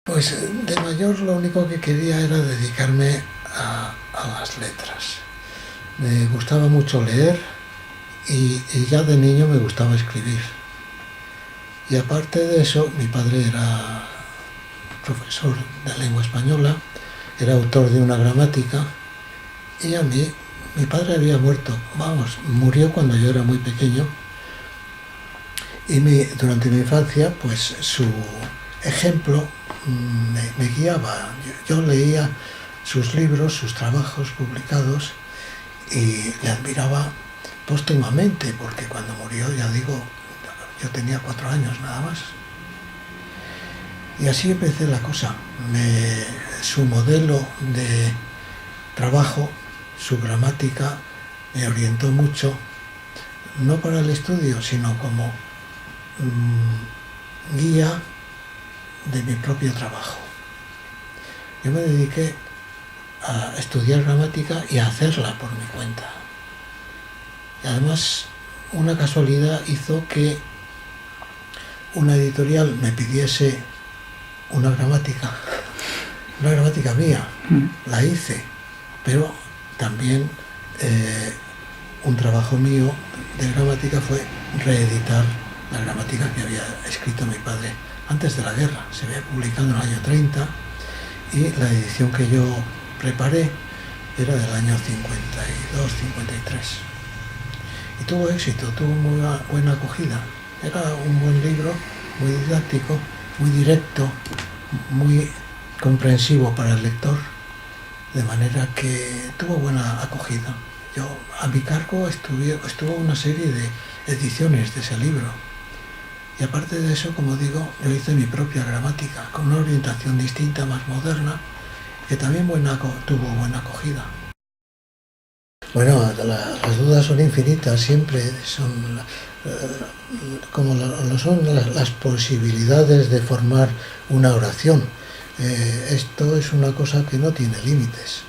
Pues de mayor lo único que quería era dedicarme a las letras. Me gustaba mucho leer y ya de niño me gustaba escribir. Y aparte de eso, mi padre era profesor de lengua española, era autor de una gramática y a mí, mi padre había muerto, murió cuando yo era muy pequeño y durante mi infancia, pues su ejemplo me guiaba. Yo leía sus libros, sus trabajos publicados y le admiraba póstumamente, porque cuando murió, ya digo, yo tenía 4 años nada más. Y así empecé la cosa. Su modelo de trabajo, su gramática, me orientó mucho, no para el estudio, sino como guía de mi propio trabajo. Yo me dediqué a estudiar gramática y a hacerla por mi cuenta. Y además, una casualidad hizo que una editorial me pidiese una gramática mía. La hice, pero también un trabajo mío de gramática fue reeditar la gramática que había escrito mi padre antes de la guerra. Se había publicado en el año 30 y la edición que yo preparé era del año 52, 53. Y tuvo éxito, tuvo muy buena acogida. Era un buen libro, muy didáctico, muy directo, muy comprensivo para el lector, de manera que tuvo buena acogida. A mi cargo estuvo una serie de ediciones de ese libro. Y aparte de eso, como digo, yo hice mi propia gramática, con una orientación distinta, más moderna, que también tuvo buena acogida. Bueno, las dudas son infinitas, siempre son como lo son las posibilidades de formar una oración. Esto es una cosa que no tiene límites.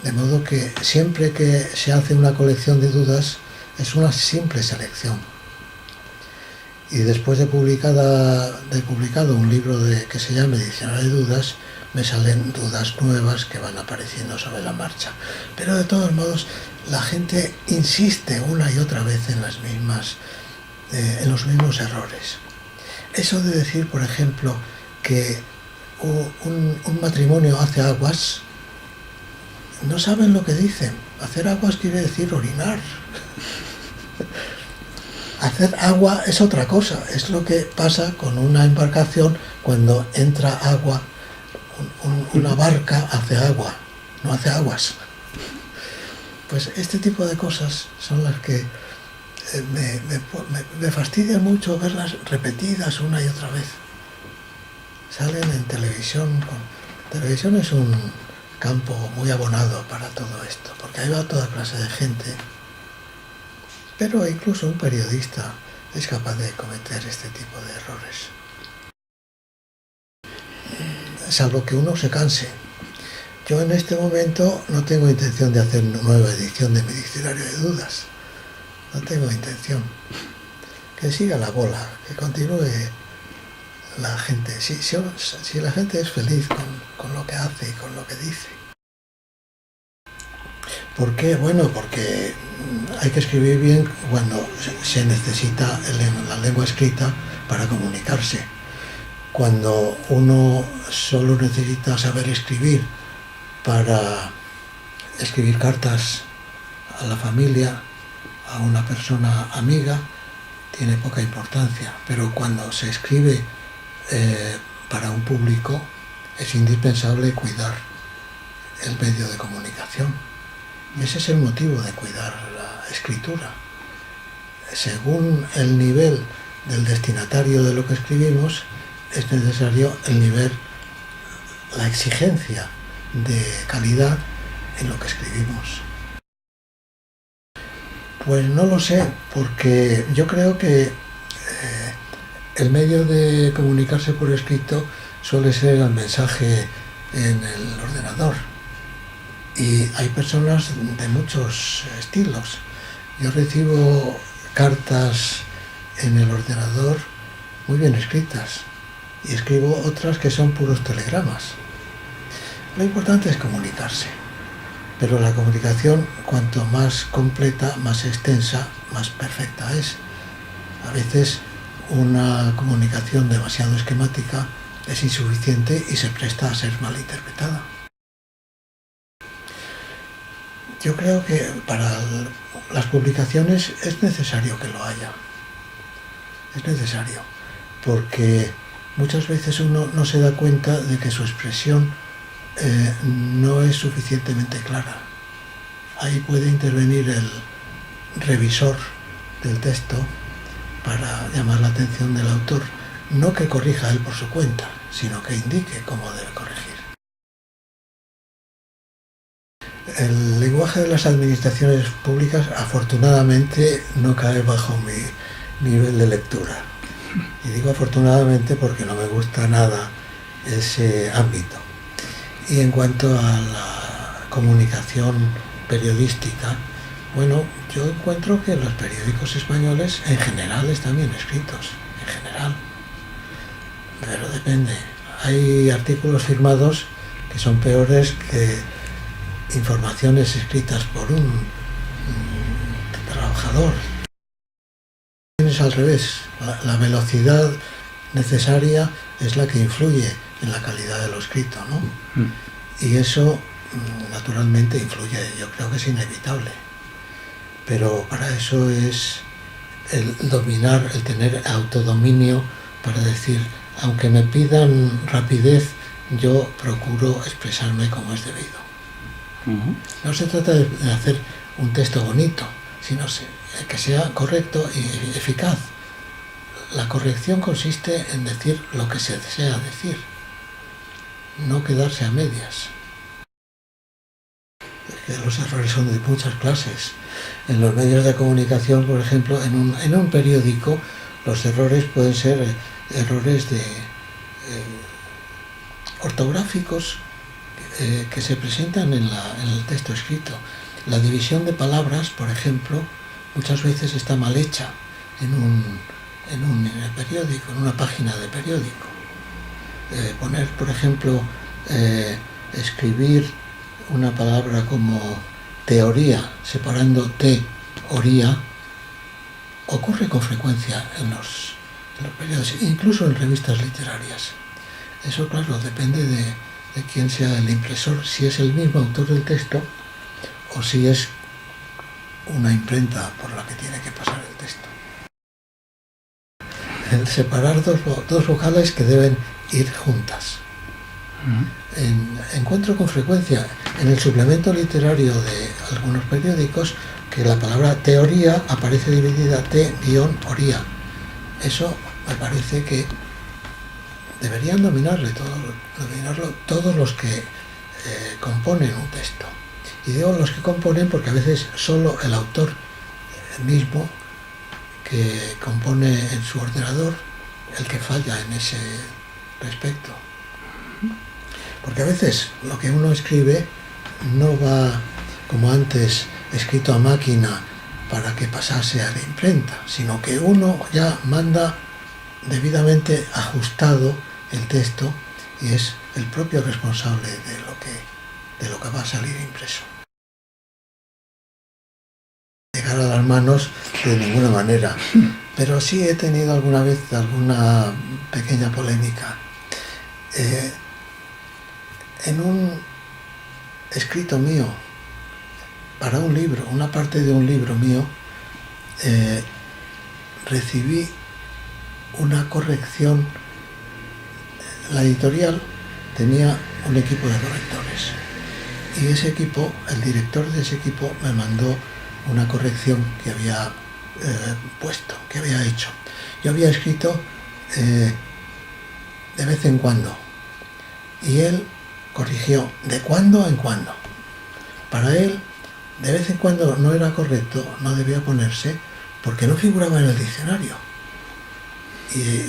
De modo que siempre que se hace una colección de dudas, es una simple selección. Y después de publicado un libro que se llama Diccionario de Dudas, me salen dudas nuevas que van apareciendo sobre la marcha. Pero de todos modos, la gente insiste una y otra vez en los mismos errores. Eso de decir, por ejemplo, que un matrimonio hace aguas, no saben lo que dicen. Hacer aguas quiere decir orinar. Hacer agua es otra cosa, es lo que pasa con una embarcación cuando entra agua. Una barca hace agua, no hace aguas. Pues este tipo de cosas son las que me fastidia mucho verlas repetidas una y otra vez. Salen en televisión. Televisión es un campo muy abonado para todo esto, porque ahí va toda clase de gente. Pero incluso un periodista es capaz de cometer este tipo de errores. Salvo que uno se canse. Yo en este momento no tengo intención de hacer una nueva edición de mi diccionario de dudas. No tengo intención. Que siga la bola, que continúe la gente. Si la gente es feliz con lo que hace y con lo que dice. ¿Por qué? Bueno, porque hay que escribir bien cuando se necesita la lengua escrita para comunicarse. Cuando uno solo necesita saber escribir para escribir cartas a la familia, a una persona amiga, tiene poca importancia. Pero cuando se escribe para un público, es indispensable cuidar el medio de comunicación. Y ese es el motivo de cuidar la escritura. Según el nivel del destinatario de lo que escribimos, es necesario el nivel, la exigencia de calidad en lo que escribimos. Pues no lo sé, porque yo creo que el medio de comunicarse por escrito suele ser el mensaje en el ordenador. Y hay personas de muchos estilos. Yo recibo cartas en el ordenador muy bien escritas. y escribo otras que son puros telegramas. Lo importante es comunicarse, pero la comunicación, cuanto más completa, más extensa, más perfecta es. A veces una comunicación demasiado esquemática es insuficiente y se presta a ser malinterpretada. Yo creo que para las publicaciones es necesario que lo haya. Es necesario, porque muchas veces uno no se da cuenta de que su expresión no es suficientemente clara. Ahí puede intervenir el revisor del texto para llamar la atención del autor, no que corrija él por su cuenta, sino que indique cómo debe corregir. El lenguaje de las administraciones públicas afortunadamente no cae bajo mi nivel de lectura. Y digo afortunadamente porque no me gusta nada ese ámbito. Y en cuanto a la comunicación periodística, bueno, yo encuentro que los periódicos españoles en general están bien escritos, en general. Pero depende. Hay artículos firmados que son peores que informaciones escritas por un trabajador. Es al revés. La velocidad necesaria es la que influye en la calidad de lo escrito, ¿no? Y eso naturalmente influye, yo creo que es inevitable. Pero para eso es el dominar, el tener autodominio para decir, aunque me pidan rapidez, yo procuro expresarme como es debido. No se trata de hacer un texto bonito, sino que sea correcto y eficaz. La corrección consiste en decir lo que se desea decir, no quedarse a medias. Los errores son de muchas clases. En los medios de comunicación, por ejemplo, en un periódico, los errores pueden ser errores ortográficos que se presentan en el texto escrito. La división de palabras, por ejemplo, muchas veces está mal hecha en el periódico, en una página de periódico. Poner, por ejemplo, escribir una palabra como teoría, separando teoría, ocurre con frecuencia en los periódicos, incluso en revistas literarias. Eso, claro, depende de quién sea el impresor, si es el mismo autor del texto o si es una imprenta por la que tiene que pasar el texto. El separar dos vocales que deben ir juntas. Encuentro con frecuencia en el suplemento literario de algunos periódicos que la palabra teoría aparece dividida T-oría. Eso me parece que deberían dominarlo todos los que componen un texto. Y digo los que componen porque a veces solo el autor mismo que compone en su ordenador el que falla en ese respecto. Porque a veces lo que uno escribe no va como antes escrito a máquina para que pasase a la imprenta, sino que uno ya manda debidamente ajustado el texto y es el propio responsable de lo que va a salir impreso. Llegar a las manos de ninguna manera, pero sí he tenido alguna vez alguna pequeña polémica. En un escrito mío, para un libro, una parte de un libro mío, recibí una corrección. La editorial tenía un equipo de correctores y ese equipo, el director de ese equipo me mandó una corrección que había que había hecho. Yo había escrito de vez en cuando y él corrigió de cuando en cuando. Para él, de vez en cuando no era correcto, no debía ponerse porque no figuraba en el diccionario. Y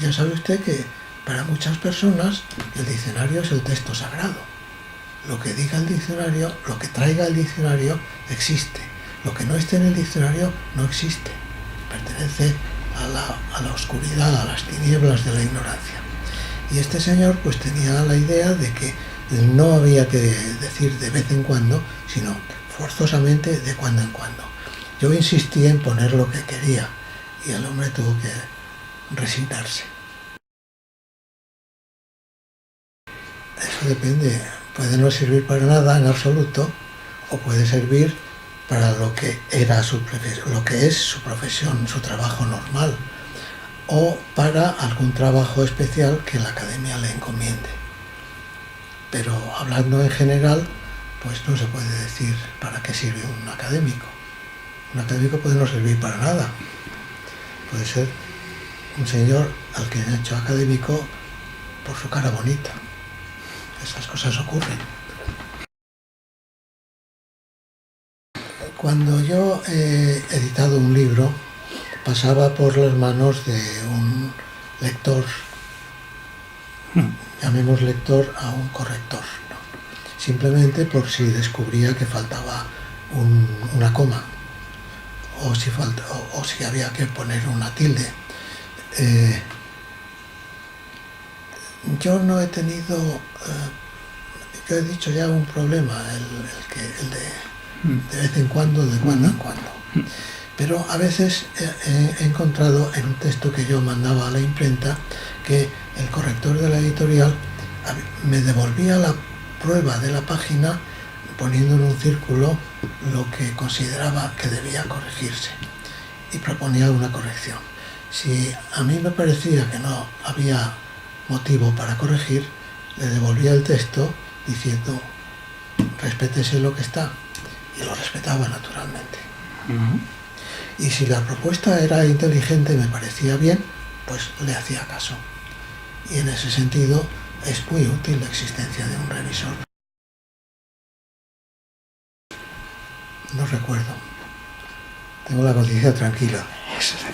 ya sabe usted que para muchas personas el diccionario es el texto sagrado. Lo que diga el diccionario, lo que traiga el diccionario, existe. Lo que no esté en el diccionario no existe. Pertenece a la oscuridad, a las tinieblas de la ignorancia. Y este señor pues tenía la idea de que no había que decir de vez en cuando, sino forzosamente de cuando en cuando. Yo insistí en poner lo que quería y el hombre tuvo que resignarse. Eso depende, puede no servir para nada en absoluto, o puede servir para lo que era lo que es su profesión, su trabajo normal, o para algún trabajo especial que la academia le encomiende. Pero hablando en general, pues no se puede decir para qué sirve un académico. Un académico puede no servir para nada. Puede ser un señor al que han hecho académico por su cara bonita. Esas cosas ocurren. Cuando yo he editado un libro, pasaba por las manos de un lector, llamemos lector a un corrector, ¿no? Simplemente por si descubría que faltaba una coma, o si había que poner una tilde. Yo no he tenido, yo he dicho ya un problema, el de vez en cuando, de cuando en cuando. Pero a veces he encontrado en un texto que yo mandaba a la imprenta que el corrector de la editorial me devolvía la prueba de la página poniendo en un círculo lo que consideraba que debía corregirse y proponía una corrección. Si a mí me parecía que no había motivo para corregir, le devolvía el texto diciendo respétese lo que está, y lo respetaba naturalmente. Y si la propuesta era inteligente y me parecía bien, pues le hacía caso. Y en ese sentido es muy útil la existencia de un revisor. No recuerdo. Tengo la conciencia tranquila. Eso es